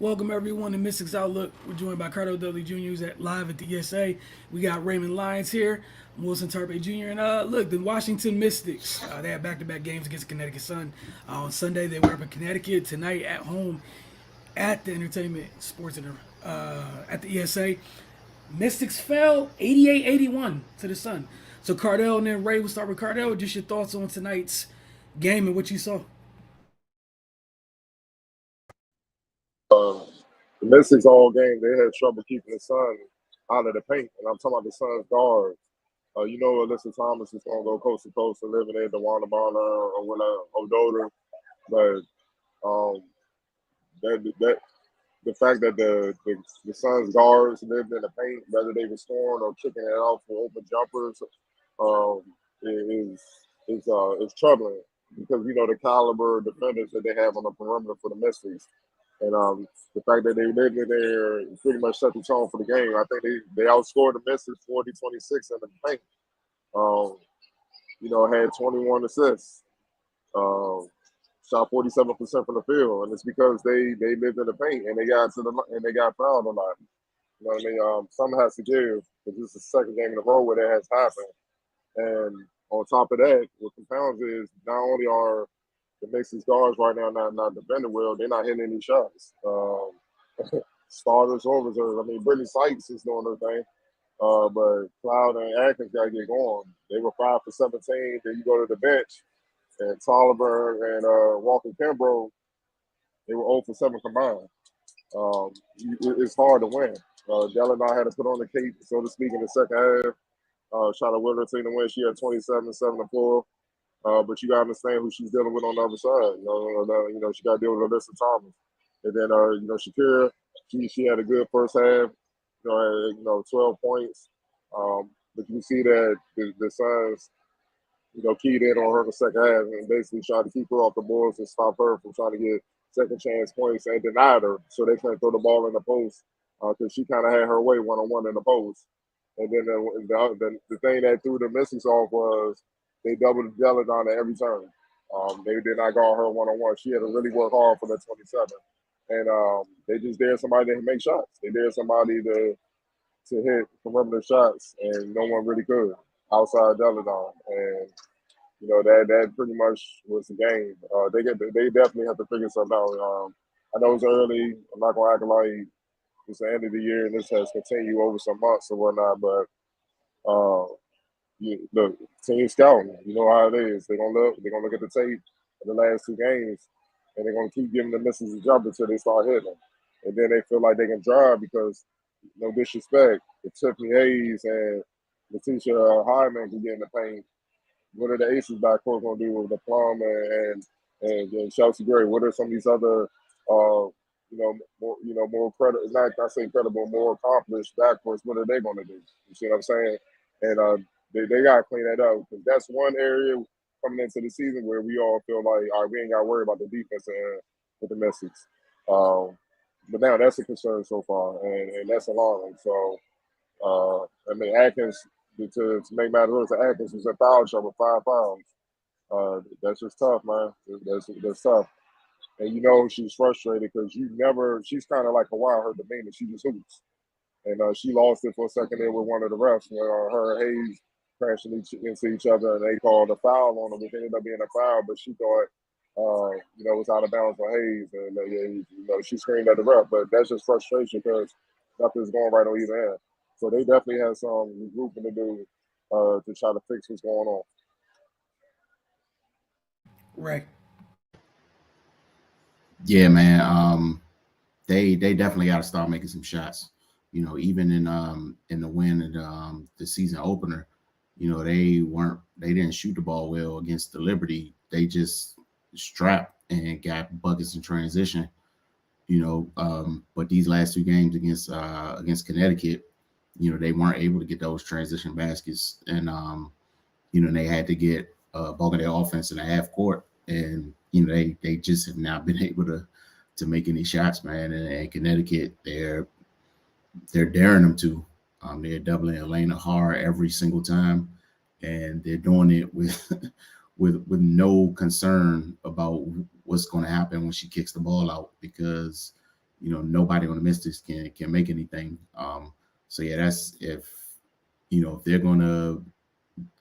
Welcome everyone to Mystics Outlook. We're joined by Cardo Dudley Jr. who's live at the ESA. We got Raymond Lyons here, Wilson Tarpe Jr. And look, the Washington Mystics. They had back-to-back games against Connecticut Sun. On Sunday they were up in Connecticut. Tonight at home at the Entertainment Sports Center at the ESA. Mystics fell 88-81 to the Sun. So Cardell and then Ray, we'll start with Cardell. Just your thoughts on tonight's game and what you saw. The Mystics all game, they had trouble keeping the Sun out of the paint. And I'm talking about the Sun's guards. Alyssa Thomas is going to go coast to coast and live in there, DeWanda Bonner or O'Doder. But um, that the fact that the Suns guards lived in the paint, whether they were scoring or kicking it out for open jumpers, um, is troubling because the caliber of defenders that they have on the perimeter for the Mystics. And the fact that they lived in there pretty much set the tone for the game. I think they outscored the Mystics 40-26 in the paint. Had 21 assists. Shot 47% from the field, and it's because they lived in the paint and they got fouled a lot. You know what I mean? Something has to give because this is the second game in a row where that has happened. And on top of that, what compounds is not only are the Mystics guards right now not defending well, they're not hitting any shots. Starters or reserves. I mean, Brittany Sykes is doing her thing. But Cloud and Atkins got to get going. They were 5 for 17. Then you go to the bench, and Tolliver and Walker Kimbrough, they were 0 for 7 combined. It's hard to win. Deladon had to put on the cape, so to speak, in the second half. Shot a Wilderton to win. She had 27, 7 to 4. But you got to understand who she's dealing with on the other side. She got to deal with Alyssa Thomas. And then, Shakira, she had a good first half. 12 points. But you see that the Suns, keyed in on her in the second half and basically tried to keep her off the boards and stop her from trying to get second chance points and denied her so they couldn't throw the ball in the post because she kind of had her way one-on-one in the post. And then the thing that threw the Mystics off was they doubled Deladon at every turn. They did not guard her one-on-one. She had to really work hard for that 27. And they just dared somebody to make shots. They dared somebody to hit perimeter shots, and no one really could outside Deladon. And that pretty much was the game. They definitely have to figure something out. I know it's early. I'm not gonna act like it's the end of the year and this has continued over some months or whatnot. But look, team scouting. You know how it is. They're gonna look at the tape of the last two games, and they're gonna keep giving the Mystics a jump until they start hitting them. And then they feel like they can drive because, no disrespect, if Tiffany Hayes and Letitia Hyman can get in the paint, what are the Aces backcourt going to do with the Plum and Chelsea Gray? What are some of these other, more credible, not saying credible, more accomplished backcourts? What are they going to do? You see what I'm saying? And they got to clean that up because that's one area coming into the season where we all feel like, all right, we ain't got to worry about the defense with the Mystics. But now that's a concern so far, and that's alarming. So, Atkins, to make matters worse, Atkins was in foul trouble, 5 fouls. That's just tough, man. That's tough. And she's frustrated because she's kind of like Kawhi, her demeanor. She just hoops. And she lost it for a second there with one of the refs. Her and Hayes crashing into each other, and they called a foul on them, which ended up being a foul, but she thought, it was out of bounds for Hayes. And, she screamed at the ref. But that's just frustration because nothing's going right on either end. So they definitely have some regrouping to do to try to fix what's going on. Right. Yeah, man. They definitely got to start making some shots. Even in the win and the season opener, they didn't shoot the ball well against the Liberty. They just strapped and got buckets in transition. But these last two games against Connecticut, they weren't able to get those transition baskets, and they had to get bulk of their offense in the half court, and they just have not been able to make any shots, man. And Connecticut, they're daring them to. They're doubling Elena hard every single time, and they're doing it with with no concern about what's going to happen when she kicks the ball out because nobody on the Mystics can make anything. So yeah, that's if they're gonna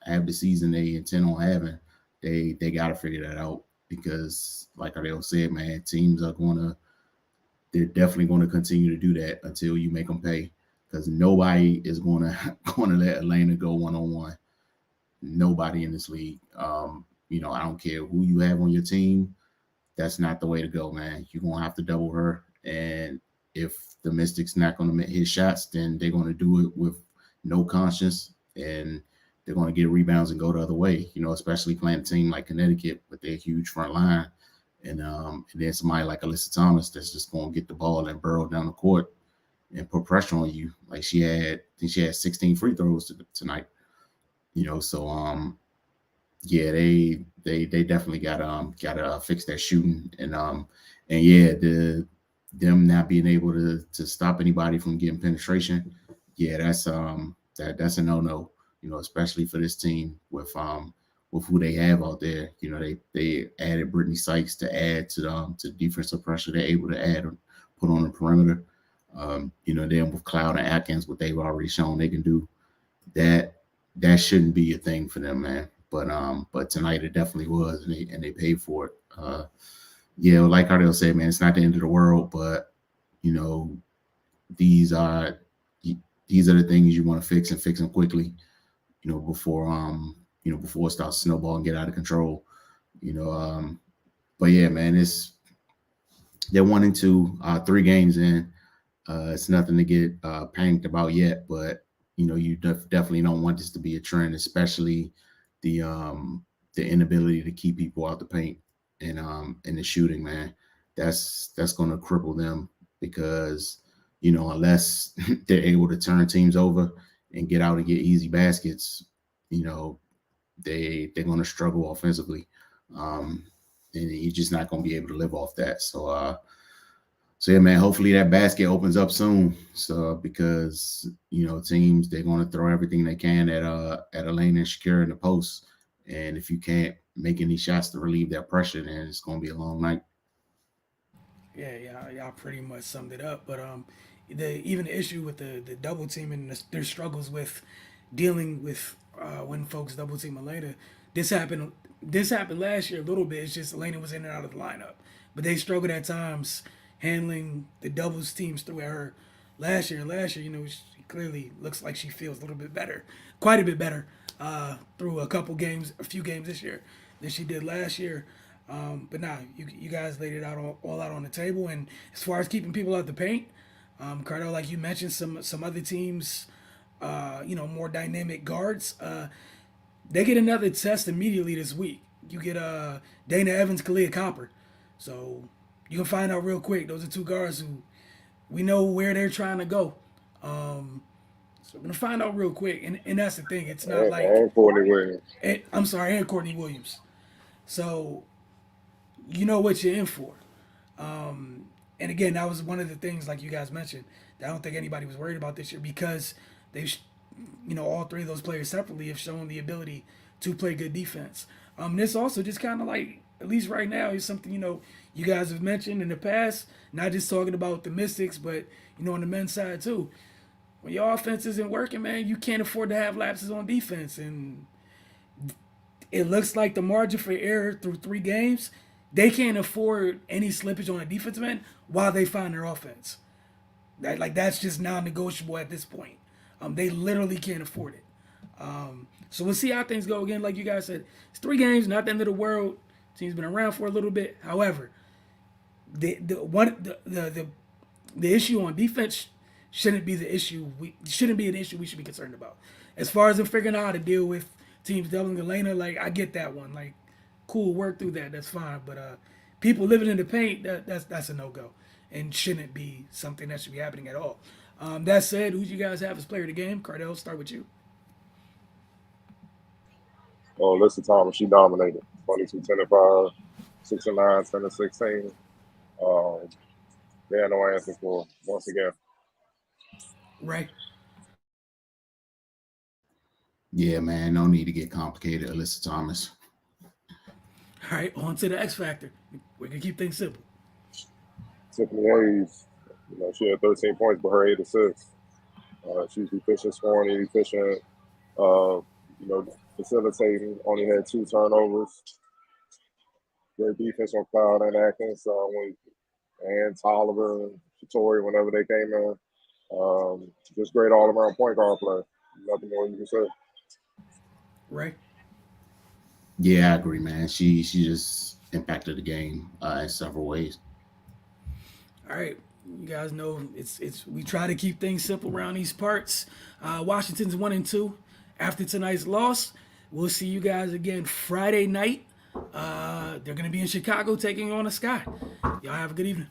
have the season they intend on having, they got to figure that out because, like Ardell said, man, teams they're definitely going to continue to do that until you make them pay because nobody is going to let Elena go one-on-one. Nobody in this league. I don't care who you have on your team. That's not the way to go, man. You're going to have to double her. And if the Mystics not going to hit shots, then they're going to do it with no conscience and they're going to get rebounds and go the other way, especially playing a team like Connecticut with their huge front line. And then somebody like Alyssa Thomas that's just going to get the ball and burrow down the court and put pressure on you. Like I think she had 16 free throws tonight. So yeah, they definitely gotta fix their shooting and yeah, them not being able to stop anybody from getting penetration. Yeah, that's a no, especially for this team with who they have out there. They added Brittany Sykes to add to defensive pressure they're able to add or put on the perimeter. Then with Cloud and Atkins, what they've already shown they can do, that shouldn't be a thing for them, man. But tonight it definitely was, and they paid for it. Yeah, like Ardell said, man, it's not the end of the world, but these are the things you want to fix and fix them quickly, before it starts to snowball and get out of control. But yeah, man, they're 1-2, 3 games in. It's nothing to get panicked about yet, but you definitely don't want this to be a trend, especially the inability to keep people out the paint and the shooting, man. That's going to cripple them because unless they're able to turn teams over and get out and get easy baskets, they're going to struggle offensively, and you're just not going to be able to live off that. So yeah, man, hopefully that basket opens up soon. So because teams, they're going to throw everything they can at Elena and Shakira in the post, and if you can't make any shots to relieve that pressure, then it's going to be a long night. Yeah, y'all pretty much summed it up. But even the issue with the double team and their struggles with dealing with when folks double team Elena, this happened last year a little bit. It's just Elena was in and out of the lineup, but they struggled at times handling the doubles teams through at her last year. She clearly looks like she feels a little bit better, quite a bit better, through a few games this year than she did last year. But nah, you guys laid it out all out on the table. And as far as keeping people out the paint, Cardo, like you mentioned, some other teams, more dynamic guards, they get another test immediately this week. You get Dana Evans, Kalia Copper, so you can find out real quick. Those are 2 guards who we know where they're trying to go. So we're gonna find out real quick, and that's the thing. It's not like Courtney Williams. And Courtney Williams. So you know what you're in for. And again, that was one of the things, like you guys mentioned, that I don't think anybody was worried about this year because they've, all 3 of those players separately have shown the ability to play good defense. This also just kind of like, at least right now, is something, you guys have mentioned in the past, not just talking about the Mystics, but, on the men's side too. When your offense isn't working, man, you can't afford to have lapses on defense. And it looks like the margin for error through 3 games, they can't afford any slippage on the defensive end while they find their offense. That's just non-negotiable at this point. They literally can't afford it. So we'll see how things go. Again, like you guys said, it's 3 games, not the end of the world. Team's been around for a little bit. However, the issue on defense shouldn't be the issue. Shouldn't be an issue we should be concerned about. As far as them figuring out how to deal with teams doubling Elena, I get that one. Cool, work through that. That's fine. But people living in the paint, that's a no-go and shouldn't be something that should be happening at all. That said, who do you guys have as player of the game? Cardell, start with you. Oh, Alyssa Thomas, she dominated. 22, 10 of 5, 6 and 9, 10 and 16. They had no answer for once again. Right. Yeah, man, no need to get complicated, Alyssa Thomas. All right, on to the X Factor. We can keep things simple. Tiffany Hayes, You know, she had 13 points, but her 8 assists. She's efficient scoring, efficient, you know, facilitating. Only had 2 turnovers. Great defense on Cloud and Atkins. And Tolliver and Shatori whenever they came in. Just great all around point guard play. Nothing more you can say. Right? Yeah, I agree, man. She just impacted the game in several ways. All right. You guys know it's we try to keep things simple around these parts. Washington's 1-2 after tonight's loss. We'll see you guys again Friday night. They're gonna be in Chicago taking on the Sky. Y'all have a good evening.